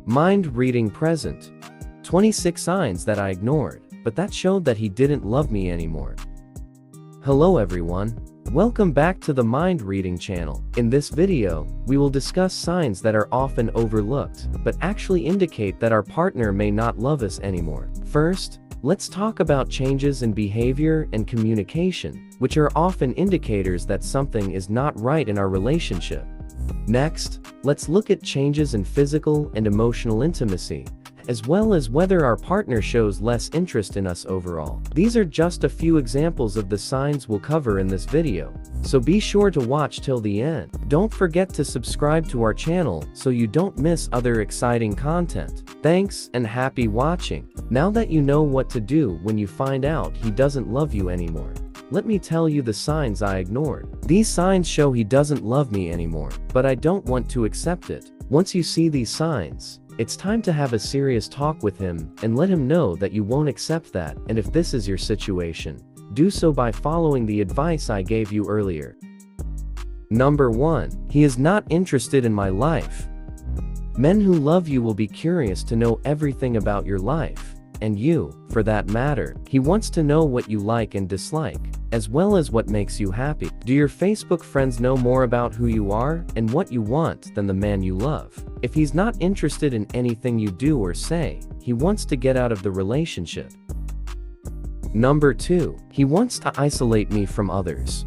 Mind reading present. 26 signs that I ignored, but that showed that he didn't love me anymore. Hello everyone. Welcome back to the Mind Reading channel. In this video, we will discuss signs that are often overlooked, but actually indicate that our partner may not love us anymore. First, let's talk about changes in behavior and communication, which are often indicators that something is not right in our relationship. Next, let's look at changes in physical and emotional intimacy, as well as whether our partner shows less interest in us overall. These are just a few examples of the signs we'll cover in this video, so be sure to watch till the end. Don't forget to subscribe to our channel so you don't miss other exciting content. Thanks and happy watching. Now that you know what to do when you find out he doesn't love you anymore, let me tell you the signs I ignored. These signs show he doesn't love me anymore, but I don't want to accept it. Once you see these signs, it's time to have a serious talk with him and let him know that you won't accept that, and if this is your situation, do so by following the advice I gave you earlier. Number 1. He is not interested in my life. Men who love you will be curious to know everything about your life, and you, for that matter. He wants to know what you like and dislike, as well as what makes you happy. Do your Facebook friends know more about who you are and what you want than the man you love? If he's not interested in anything you do or say, he wants to get out of the relationship. Number 2. He wants to isolate me from others.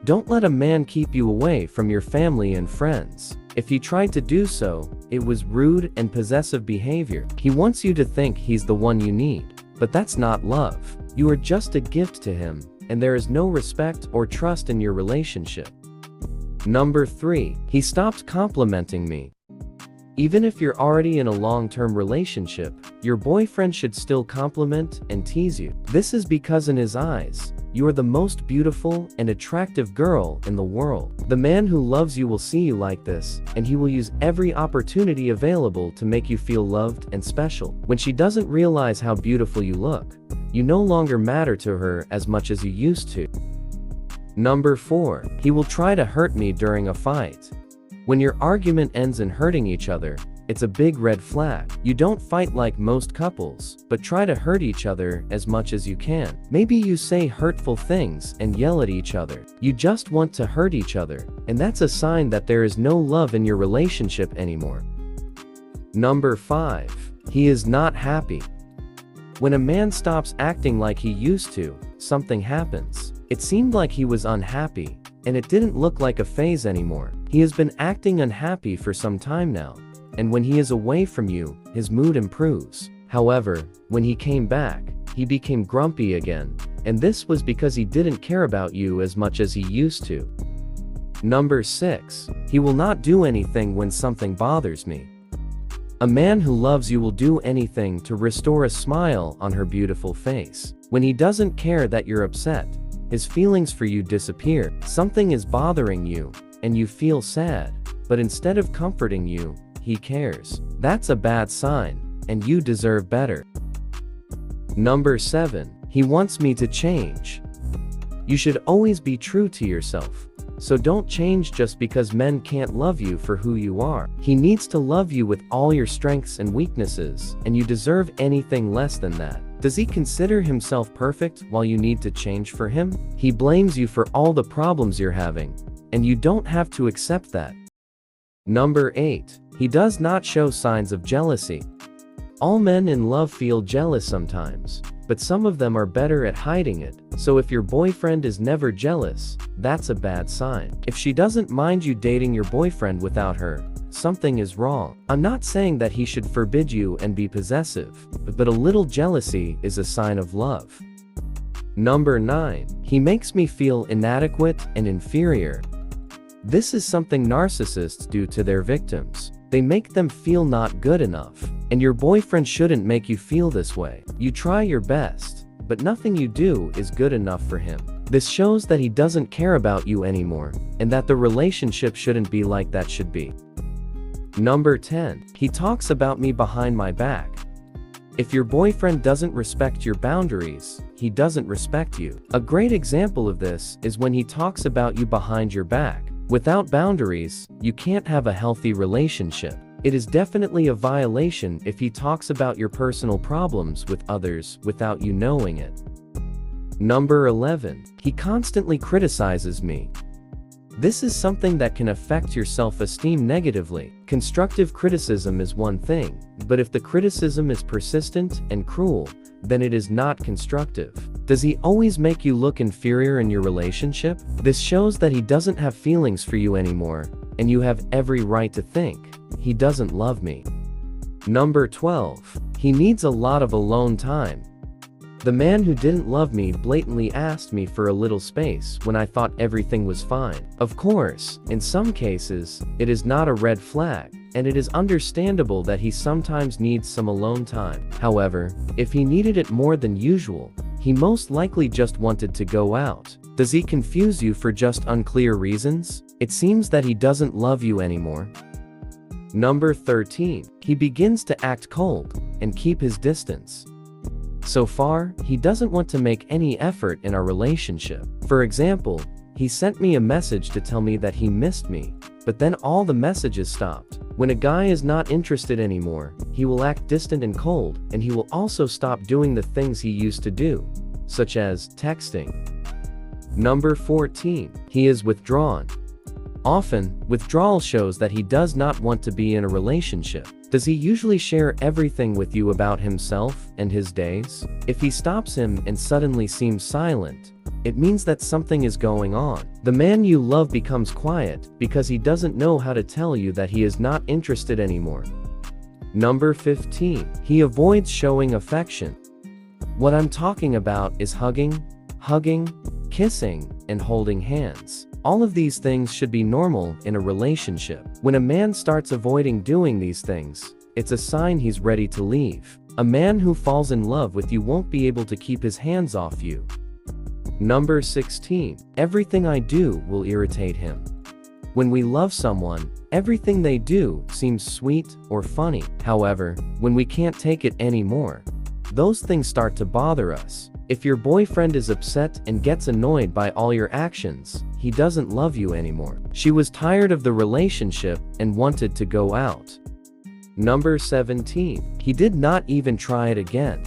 Don't let a man keep you away from your family and friends. If he tried to do so, it was rude and possessive behavior. He wants you to think he's the one you need, but that's not love. You are just a gift to him, and there is no respect or trust in your relationship. Number 3. He stopped complimenting me. Even if you're already in a long-term relationship, your boyfriend should still compliment and tease you. This is because in his eyes, you are the most beautiful and attractive girl in the world. The man who loves you will see you like this, and he will use every opportunity available to make you feel loved and special. When she doesn't realize how beautiful you look, you no longer matter to her as much as you used to. Number 4. He will try to hurt me during a fight. When your argument ends in hurting each other, it's a big red flag. You don't fight like most couples, but try to hurt each other as much as you can. Maybe you say hurtful things and yell at each other. You just want to hurt each other, and that's a sign that there is no love in your relationship anymore. Number 5. He is not happy. When a man stops acting like he used to, something happens. It seemed like he was unhappy, and it didn't look like a phase anymore. He has been acting unhappy for some time now, and when he is away from you, his mood improves. However, when he came back, he became grumpy again, and this was because he didn't care about you as much as he used to. Number 6. He will not do anything when something bothers me. A man who loves you will do anything to restore a smile on her beautiful face. When he doesn't care that you're upset, his feelings for you disappear. Something is bothering you, and you feel sad, but instead of comforting you, he cares. That's a bad sign, and you deserve better. Number 7. He wants me to change. You should always be true to yourself, so don't change just because men can't love you for who you are. He needs to love you with all your strengths and weaknesses, and you deserve anything less than that. Does he consider himself perfect while you need to change for him? He blames you for all the problems you're having, and you don't have to accept that. Number 8. He does not show signs of jealousy. All men in love feel jealous sometimes, but some of them are better at hiding it. So if your boyfriend is never jealous, that's a bad sign. If she doesn't mind you dating your boyfriend without her, something is wrong. I'm not saying that he should forbid you and be possessive, but a little jealousy is a sign of love. Number 9. He makes me feel inadequate and inferior. This is something narcissists do to their victims. They make them feel not good enough, and your boyfriend shouldn't make you feel this way. You try your best, but nothing you do is good enough for him. This shows that he doesn't care about you anymore, and that the relationship shouldn't be like that should be. Number 10. He talks about me behind my back. If your boyfriend doesn't respect your boundaries, he doesn't respect you. A great example of this is when he talks about you behind your back. Without boundaries, you can't have a healthy relationship. It is definitely a violation if he talks about your personal problems with others without you knowing it. Number 11. He constantly criticizes me. This is something that can affect your self-esteem negatively. Constructive criticism is one thing, but if the criticism is persistent and cruel, then it is not constructive. Does he always make you look inferior in your relationship? This shows that he doesn't have feelings for you anymore, and you have every right to think, he doesn't love me. Number 12. He needs a lot of alone time. The man who didn't love me blatantly asked me for a little space when I thought everything was fine. Of course, in some cases, it is not a red flag, and it is understandable that he sometimes needs some alone time. However, if he needed it more than usual, he most likely just wanted to go out. Does he confuse you for just unclear reasons? It seems that he doesn't love you anymore. Number 13. He begins to act cold and keep his distance. So far, he doesn't want to make any effort in our relationship. For example, he sent me a message to tell me that he missed me, but then all the messages stopped. When a guy is not interested anymore, he will act distant and cold, and he will also stop doing the things he used to do, such as texting. Number 14. He is withdrawn. Often, withdrawal shows that he does not want to be in a relationship. Does he usually share everything with you about himself and his days? If he stops him and suddenly seems silent, it means that something is going on. The man you love becomes quiet because he doesn't know how to tell you that he is not interested anymore. Number 15. He avoids showing affection. What I'm talking about is hugging, kissing, and holding hands. All of these things should be normal in a relationship. When a man starts avoiding doing these things, it's a sign he's ready to leave. A man who falls in love with you won't be able to keep his hands off you. Number 16. Everything I do will irritate him. When we love someone, everything they do seems sweet or funny. However, when we can't take it anymore, those things start to bother us. If your boyfriend is upset and gets annoyed by all your actions, he doesn't love you anymore. She was tired of the relationship and wanted to go out. Number 17. He did not even try it again.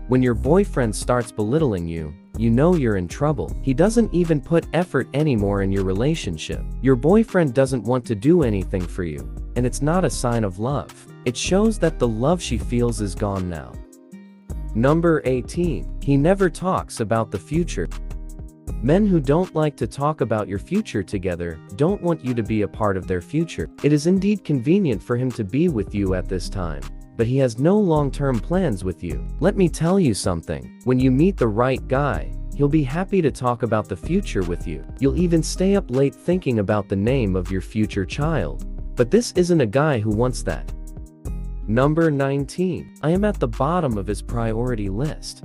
When your boyfriend starts belittling you, you know you're in trouble. He doesn't even put effort anymore in your relationship. Your boyfriend doesn't want to do anything for you, and it's not a sign of love. It shows that the love she feels is gone now. Number 18. He never talks about the future. Men who don't like to talk about your future together don't want you to be a part of their future. It is indeed convenient for him to be with you at this time, but he has no long-term plans with you. Let me tell you something. When you meet the right guy, he'll be happy to talk about the future with you. You'll even stay up late thinking about the name of your future child. But this isn't a guy who wants that. Number 19. I am at the bottom of his priority list.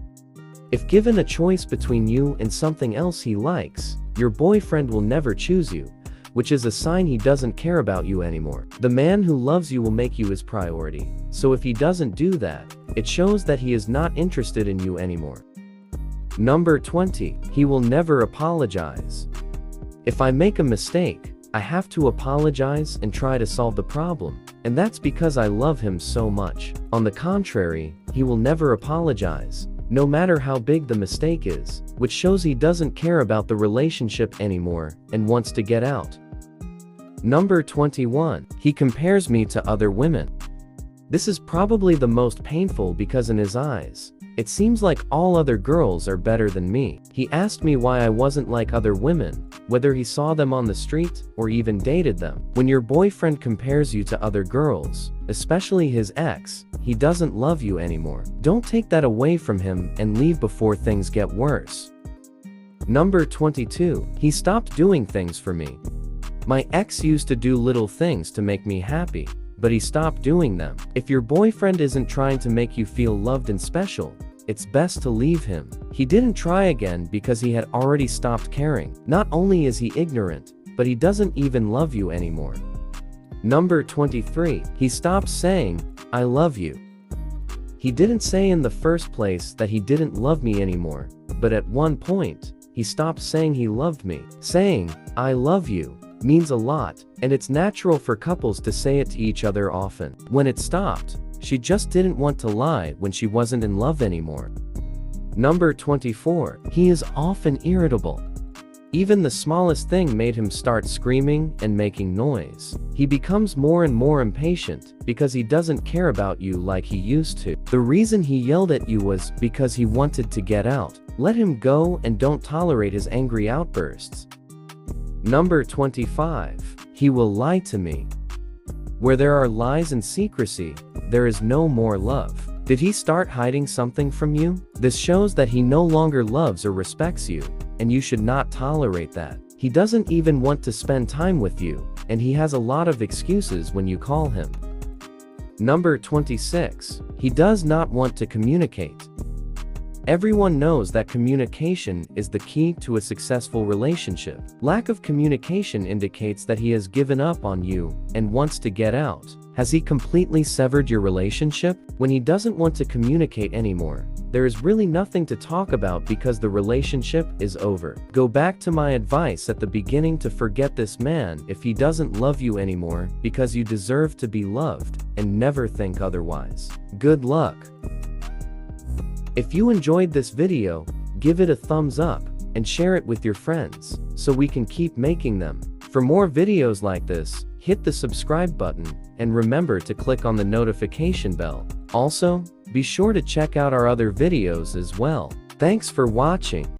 If given a choice between you and something else he likes, your boyfriend will never choose you, which is a sign he doesn't care about you anymore. The man who loves you will make you his priority, so if he doesn't do that, it shows that he is not interested in you anymore. Number 20. He will never apologize. If I make a mistake, I have to apologize and try to solve the problem, and that's because I love him so much. On the contrary, he will never apologize, no matter how big the mistake is, which shows he doesn't care about the relationship anymore and wants to get out. Number 21. He compares me to other women. This is probably the most painful because in his eyes, it seems like all other girls are better than me. He asked me why I wasn't like other women, whether he saw them on the street or even dated them. When your boyfriend compares you to other girls, especially his ex, he doesn't love you anymore. Don't take that away from him and leave before things get worse. Number 22. He stopped doing things for me. My ex used to do little things to make me happy, but he stopped doing them. If your boyfriend isn't trying to make you feel loved and special, it's best to leave him. He didn't try again because he had already stopped caring. Not only is he ignorant, but he doesn't even love you anymore. Number 23. He stopped saying, I love you. He didn't say in the first place that he didn't love me anymore, but at one point, he stopped saying he loved me. Saying, I love you, means a lot, and it's natural for couples to say it to each other often. When it stopped, she just didn't want to lie when she wasn't in love anymore. Number 24. He is often irritable. Even the smallest thing made him start screaming and making noise. He becomes more and more impatient because he doesn't care about you like he used to. The reason he yelled at you was because he wanted to get out. Let him go and don't tolerate his angry outbursts. Number 25. He will lie to me. Where there are lies and secrecy, there is no more love. Did he start hiding something from you? This shows that he no longer loves or respects you, and you should not tolerate that. He doesn't even want to spend time with you, and he has a lot of excuses when you call him. Number 26. He does not want to communicate. Everyone knows that communication is the key to a successful relationship. Lack of communication indicates that he has given up on you and wants to get out. Has he completely severed your relationship? When he doesn't want to communicate anymore, there is really nothing to talk about because the relationship is over. Go back to my advice at the beginning to forget this man if he doesn't love you anymore, because you deserve to be loved, and never think otherwise. Good luck. If you enjoyed this video, give it a thumbs up and share it with your friends so we can keep making them. For more videos like this, hit the subscribe button and remember to click on the notification bell. Also, be sure to check out our other videos as well. Thanks for watching.